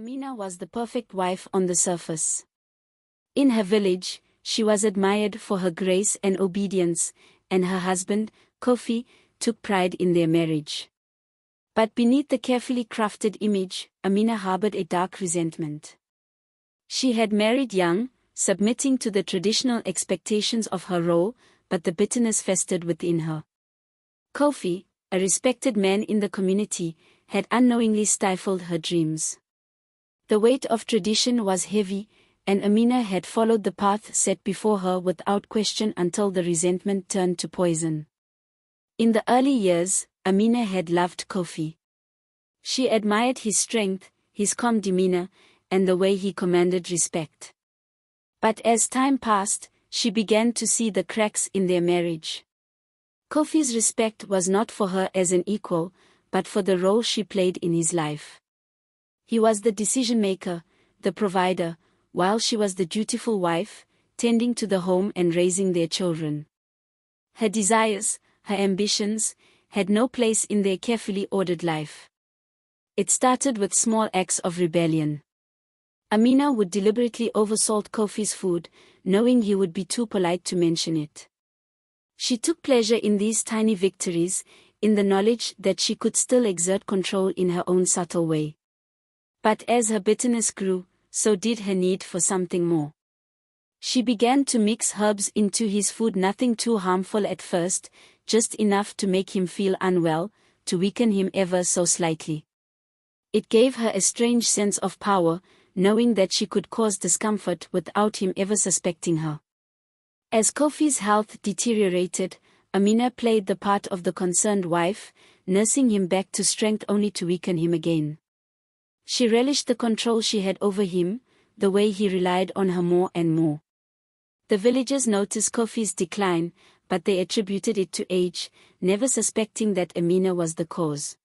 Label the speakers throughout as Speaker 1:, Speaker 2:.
Speaker 1: Amina was the perfect wife on the surface. In her village, she was admired for her grace and obedience, and her husband, Kofi, took pride in their marriage. But beneath the carefully crafted image, Amina harbored a dark resentment. She had married young, submitting to the traditional expectations of her role, but the bitterness festered within her. Kofi, a respected man in the community, had unknowingly stifled her dreams. The weight of tradition was heavy, and Amina had followed the path set before her without question until the resentment turned to poison. In the early years, Amina had loved Kofi. She admired his strength, his calm demeanor, and the way he commanded respect. But as time passed, she began to see the cracks in their marriage. Kofi's respect was not for her as an equal, but for the role she played in his life. He was the decision-maker, the provider, while she was the dutiful wife, tending to the home and raising their children. Her desires, her ambitions, had no place in their carefully ordered life. It started with small acts of rebellion. Amina would deliberately oversalt Kofi's food, knowing he would be too polite to mention it. She took pleasure in these tiny victories, in the knowledge that she could still exert control in her own subtle way. But as her bitterness grew, so did her need for something more. She began to mix herbs into his food, nothing too harmful at first, just enough to make him feel unwell, to weaken him ever so slightly. It gave her a strange sense of power, knowing that she could cause discomfort without him ever suspecting her. As Kofi's health deteriorated, Amina played the part of the concerned wife, nursing him back to strength only to weaken him again. She relished the control she had over him, the way he relied on her more and more. The villagers noticed Kofi's decline, but they attributed it to age, never suspecting that Amina was the cause.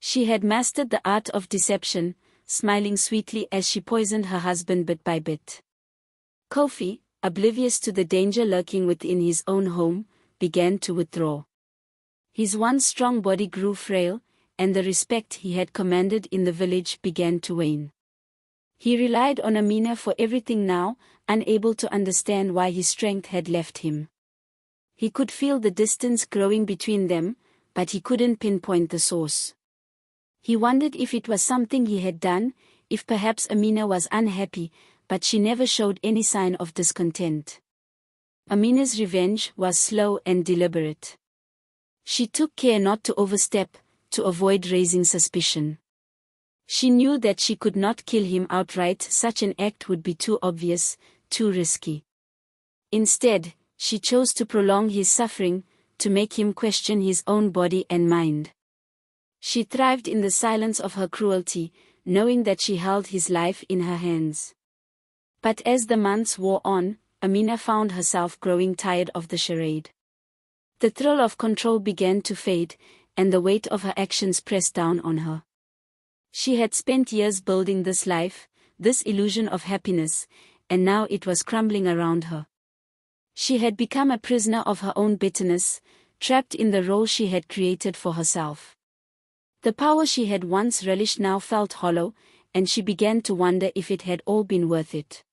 Speaker 1: She had mastered the art of deception, smiling sweetly as she poisoned her husband bit by bit. Kofi, oblivious to the danger lurking within his own home, began to withdraw. His once strong body grew frail, and the respect he had commanded in the village began to wane. He relied on Amina for everything now, unable to understand why his strength had left him. He could feel the distance growing between them, but he couldn't pinpoint the source. He wondered if it was something he had done, if perhaps Amina was unhappy, but she never showed any sign of discontent. Amina's revenge was slow and deliberate. She took care not to overstep, to avoid raising suspicion. She knew that she could not kill him outright, such an act would be too obvious, too risky. Instead, she chose to prolong his suffering, to make him question his own body and mind. She thrived in the silence of her cruelty, knowing that she held his life in her hands. But as the months wore on, Amina found herself growing tired of the charade. The thrill of control began to fade, and the weight of her actions pressed down on her. She had spent years building this life, this illusion of happiness, and now it was crumbling around her. She had become a prisoner of her own bitterness, trapped in the role she had created for herself. The power she had once relished now felt hollow, and she began to wonder if it had all been worth it.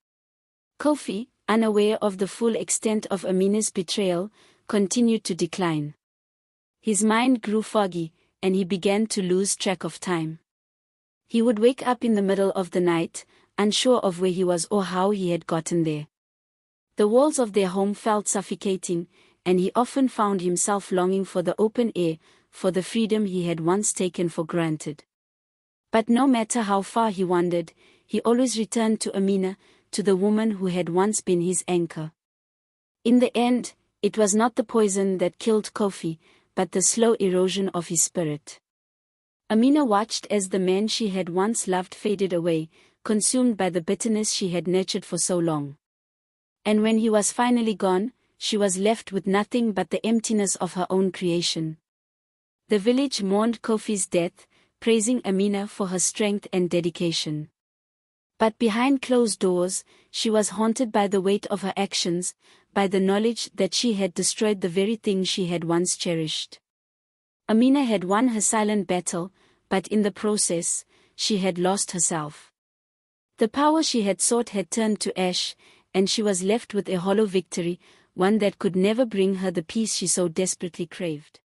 Speaker 1: Kofi, unaware of the full extent of Amina's betrayal, continued to decline. His mind grew foggy, and he began to lose track of time. He would wake up in the middle of the night, unsure of where he was or how he had gotten there. The walls of their home felt suffocating, and he often found himself longing for the open air, for the freedom he had once taken for granted. But no matter how far he wandered, he always returned to Amina, to the woman who had once been his anchor. In the end, it was not the poison that killed Kofi, but the slow erosion of his spirit. Amina watched as the man she had once loved faded away, consumed by the bitterness she had nurtured for so long. And when he was finally gone, she was left with nothing but the emptiness of her own creation. The village mourned Kofi's death, praising Amina for her strength and dedication. But behind closed doors, she was haunted by the weight of her actions, by the knowledge that she had destroyed the very thing she had once cherished. Amina had won her silent battle, but in the process, she had lost herself. The power she had sought had turned to ash, and she was left with a hollow victory, one that could never bring her the peace she so desperately craved.